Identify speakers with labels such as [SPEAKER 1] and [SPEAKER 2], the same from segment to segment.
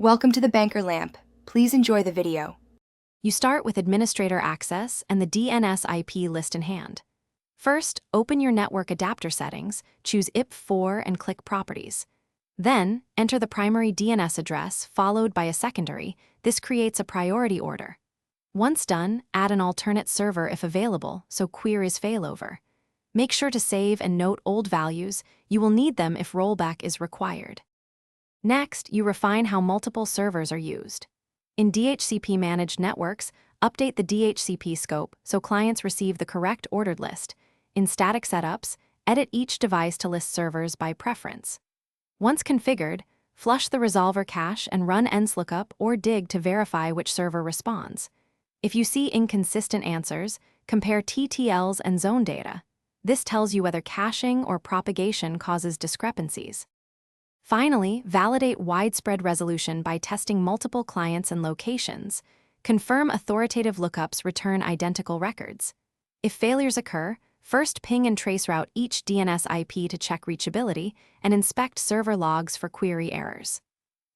[SPEAKER 1] Welcome to the Banker Lamp. Please enjoy the video.
[SPEAKER 2] You start with administrator access and the DNS IP list in hand. First, open your network adapter settings, choose IP4 and click Properties. Then, enter the primary DNS address followed by a secondary. This creates a priority order. Once done, add an alternate server if available, so queries failover. Make sure to save and note old values. You will need them if rollback is required. Next, you refine how multiple servers are used. In DHCP-managed networks, update the DHCP scope so clients receive the correct ordered list. In static setups, edit each device to list servers by preference. Once configured, flush the resolver cache and run enslookup or dig to verify which server responds. If you see inconsistent answers, compare TTLs and zone data. This tells you whether caching or propagation causes discrepancies. Finally, validate widespread resolution by testing multiple clients and locations. Confirm authoritative lookups return identical records. If failures occur, first ping and traceroute each DNS IP to check reachability and inspect server logs for query errors.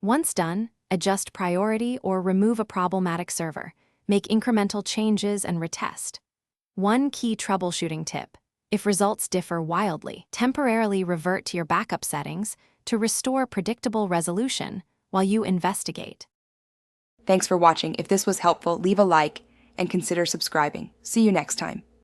[SPEAKER 2] Once done, adjust priority or remove a problematic server. Make incremental changes and retest. One key troubleshooting tip: if results differ wildly, temporarily revert to your backup settings to restore predictable resolution while you investigate.
[SPEAKER 1] Thanks for watching. If this was helpful, leave a like and consider subscribing. See you next time.